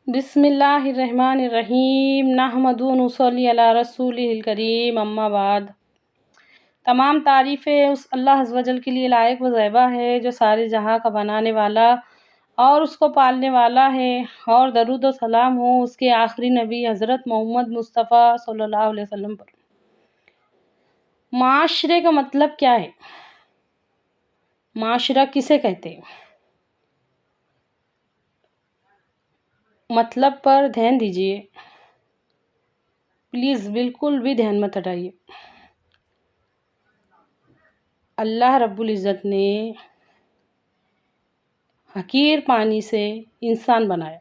بسم اللہ الرحمن الرحیم نحمد و نصلی علی رسولہ الکریم اما بعد۔ تمام تعریفیں اس اللہ عز و جل کے لیے لائق و زیبہ ہے جو سارے جہاں کا بنانے والا اور اس کو پالنے والا ہے، اور درود و سلام ہو اس کے آخری نبی حضرت محمد مصطفیٰ صلی اللہ علیہ وسلم پر۔ معاشرے کا مطلب کیا ہے؟ معاشرہ کسے کہتے ہیں؟ مطلب پر دھیان دیجیے پلیز، بالکل بھی دھیان مت ہٹائیے۔ اللہ رب العزت نے حقیر پانی سے انسان بنایا،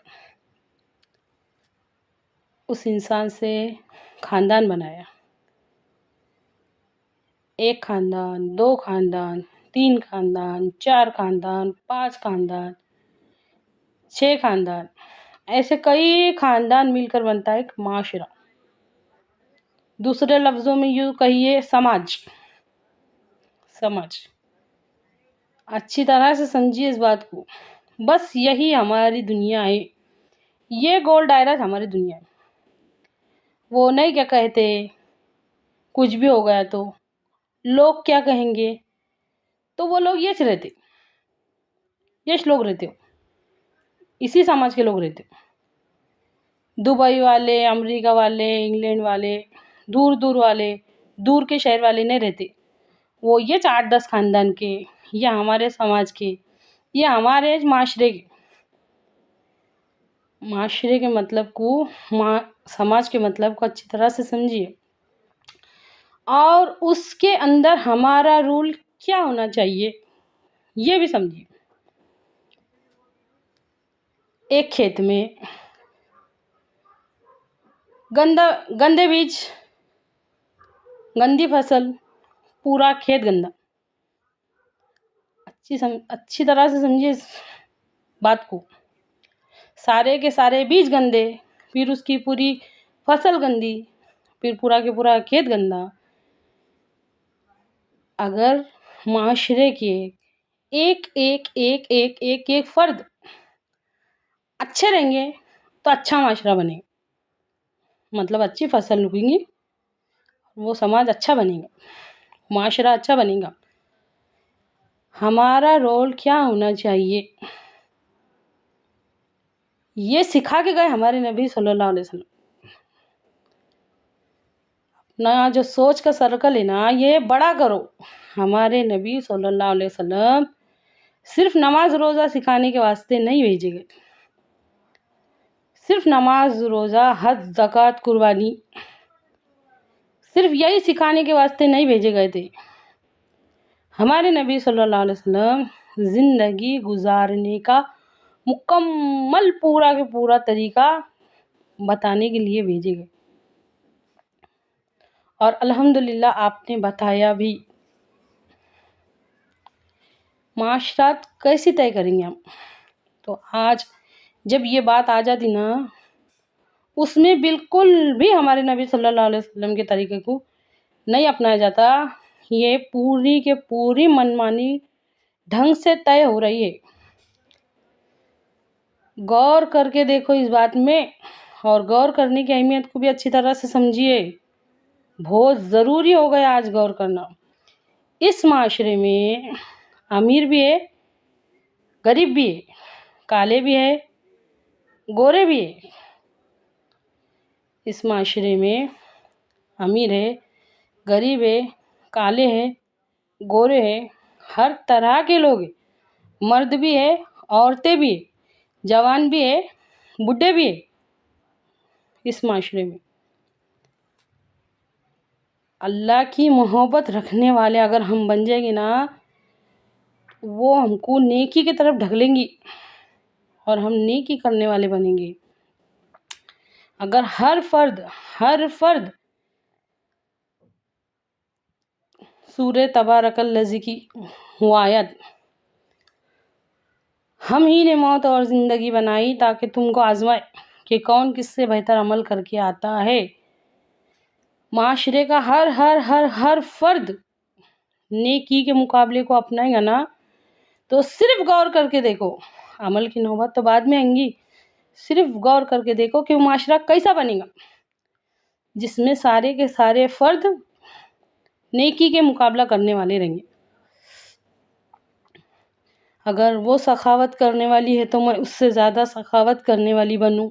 اس انسان سے خاندان بنایا، ایک خاندان، دو خاندان، تین خاندان، چار خاندان، پانچ خاندان، 6 خاندان، ایسے کئی خاندان مل کر بنتا ہے ایک معاشرہ۔ دوسرے لفظوں میں یوں کہیے سماج۔ اچھی طرح سے سمجھیے اس بات کو، بس یہی ہماری دنیا ہے، یہ گول دائرہ ہماری دنیا ہے۔ وہ نہیں کیا کہتے، کچھ بھی ہو گیا تو لوگ کیا کہیں گے، تو وہ لوگ یش رہتے، یش لوگ رہتے ہو، اسی سماج کے لوگ رہتے ہو۔ دبئی والے، امریکہ والے، انگلینڈ والے، دور دور والے، دور کے شہر والے نہیں رہتے، وہ یہ 8-10 خاندان کے یا ہمارے سماج کے یا ہمارے معاشرے کے۔ معاشرے کے مطلب کو، سماج کے مطلب کو اچھی طرح سے سمجھیے، اور اس کے اندر ہمارا رول کیا ہونا چاہیے یہ بھی سمجھیے۔ ایک کھیت میں گندے بیج، گندی فصل، پورا کھیت گندا۔ اچھی طرح سے سمجھیے اس بات کو۔ سارے کے سارے بیج گندے، پھر اس کی پوری فصل گندی، پھر پورا کے پورا کھیت گندا۔ اگر معاشرے کے ایک فرد اچھے رہیں گے تو اچھا معاشرہ بنے گا، مطلب اچھی فصل اگیں گی، وہ سماج اچھا بنے گا، معاشرہ اچھا بنے گا۔ ہمارا رول کیا ہونا چاہیے یہ سکھا کے گئے ہمارے نبی صلی اللہ علیہ وسلم۔ اپنا جو سوچ کا سرکل ہے نا، یہ بڑا کرو۔ ہمارے نبی صلی اللہ علیہ وسلم صرف نماز روزہ سکھانے کے واسطے نہیں بھیجے گئے، صرف نماز روزہ حج زکوٰۃ قربانی صرف یہی سکھانے کے واسطے نہیں بھیجے گئے تھے۔ ہمارے نبی صلی اللہ علیہ وسلم زندگی گزارنے کا مکمل پورا کے پورا طریقہ بتانے کے لیے بھیجے گئے، اور الحمدللہ آپ نے بتایا بھی۔ معاشرات کیسے طے کریں گے ہم؟ تو آج جب یہ بات آ جاتی نا، اس میں بالکل بھی ہمارے نبی صلی اللہ علیہ وسلم کے طریقے کو نہیں اپنایا جاتا، یہ پوری کے پوری منمانی ڈھنگ سے طے ہو رہی ہے۔ غور کر کے دیکھو اس بات میں، اور غور کرنے کی اہمیت کو بھی اچھی طرح سے سمجھیے، بہت ضروری ہو گیا آج غور کرنا۔ اس معاشرے میں امیر بھی ہے، غریب بھی ہے، کالے بھی ہے، گورے بھی ہے۔ اس معاشرے میں امیر ہے، غریب ہے، کالے ہیں، گورے ہیں، ہر طرح کے لوگ ہیں، مرد بھی ہے، عورتیں بھی ہیں، جوان بھی ہے، بوڑھے بھی ہیں۔ اس معاشرے میں اللہ کی محبت رکھنے والے اگر ہم بن جائیں گے نا، وہ ہم کو نیکی کی طرف ڈھکلیں گی اور ہم نیکی کرنے والے بنیں گے۔ اگر ہر فرد سورہ تبارک الذی کی وہ آیت، ہم ہی نے موت اور زندگی بنائی تاکہ تم کو آزمائے کہ کون کس سے بہتر عمل کر کے آتا ہے۔ معاشرے کا ہر فرد نیکی کے مقابلے کو اپنائے گا نا، تو صرف غور کر کے دیکھو، عمل کی نوبت تو بعد میں آئیں گی، صرف غور کر کے دیکھو کہ وہ معاشرہ کیسا بنے گا جس میں سارے کے سارے فرد نیکی کے مقابلہ کرنے والے رہیں گے۔ اگر وہ سخاوت کرنے والی ہے تو میں اس سے زیادہ سخاوت کرنے والی بنوں،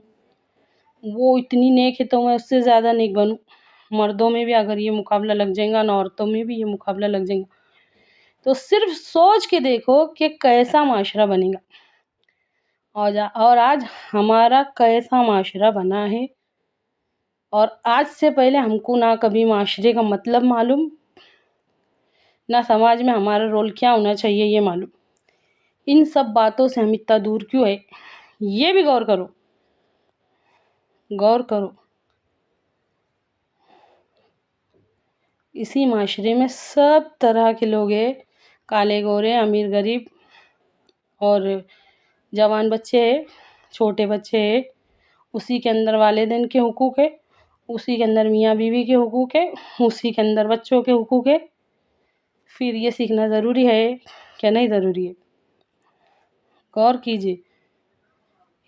وہ اتنی نیک ہے تو میں اس سے زیادہ نیک بنوں۔ مردوں میں بھی اگر یہ مقابلہ لگ جائے گا نا، عورتوں میں بھی یہ مقابلہ لگ جائے گا، تو صرف سوچ کے دیکھو کہ کیسا معاشرہ بنے گا۔ اور آج ہمارا کیسا معاشرہ بنا ہے، اور آج سے پہلے ہم کو نہ کبھی معاشرے کا مطلب معلوم، نہ سماج میں ہمارا رول کیا ہونا چاہیے یہ معلوم۔ ان سب باتوں سے ہم اتنا دور کیوں ہے، یہ بھی غور کرو، غور کرو۔ اسی معاشرے میں سب طرح کے لوگ ہیں، کالے گورے، امیر غریب، اور جوان بچے ہیں، چھوٹے بچے ہیں۔ اسی کے اندر والدین کے حقوق ہے، اسی کے اندر میاں بیوی کے حقوق ہے، اسی کے اندر بچوں کے حقوق ہے۔ پھر یہ سیکھنا ضروری ہے کہ نہیں ضروری ہے؟ غور کیجیے،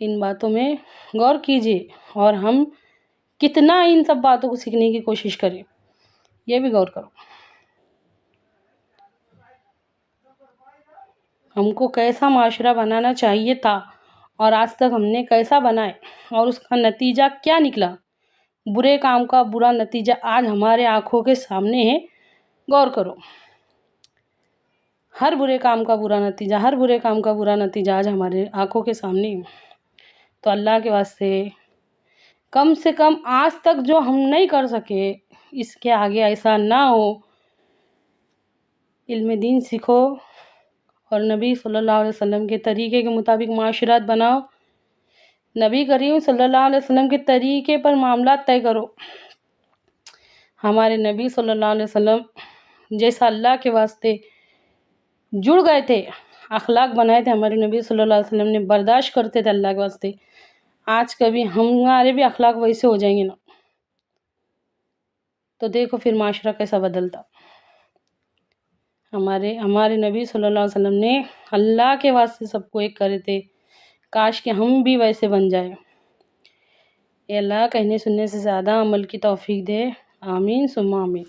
ان باتوں میں غور کیجیے، اور ہم کتنا ان سب باتوں کو سیکھنے کی کوشش کریں، یہ بھی غور کرو۔ ہم کو کیسا معاشرہ بنانا چاہیے تھا، اور آج تک ہم نے کیسا بنائے، اور اس کا نتیجہ کیا نکلا۔ برے کام کا برا نتیجہ آج ہمارے آنکھوں کے سامنے ہے، غور کرو۔ ہر برے کام کا برا نتیجہ آج ہمارے آنکھوں کے سامنے ہے۔ تو اللہ کے واسطے کم سے کم آج تک جو ہم نہیں کر سکے، اس کے آگے ایسا نہ ہو۔ علم دین سیکھو، اور نبی صلی اللہ علیہ وسلم کے طریقے کے مطابق معاشرات بناؤ، نبی کریم صلی اللہ علیہ وسلم کے طریقے پر معاملات طے کرو۔ ہمارے نبی صلی اللہ علیہ وسلم جیسا اللہ کے واسطے جڑ گئے تھے، اخلاق بنائے تھے ہمارے نبی صلی اللہ علیہ وسلم نے، برداشت کرتے تھے اللہ کے واسطے، آج کبھی ہمارے بھی اخلاق ویسے ہو جائیں گے نا، تو دیکھو پھر معاشرہ کیسا بدلتا۔ ہمارے نبی صلی اللہ علیہ وسلم نے اللہ کے واسطے سب کو ایک کرے تھے، کاش کہ ہم بھی ویسے بن جائیں۔ اے اللہ کہنے سننے سے زیادہ عمل کی توفیق دے، آمین ثم آمین۔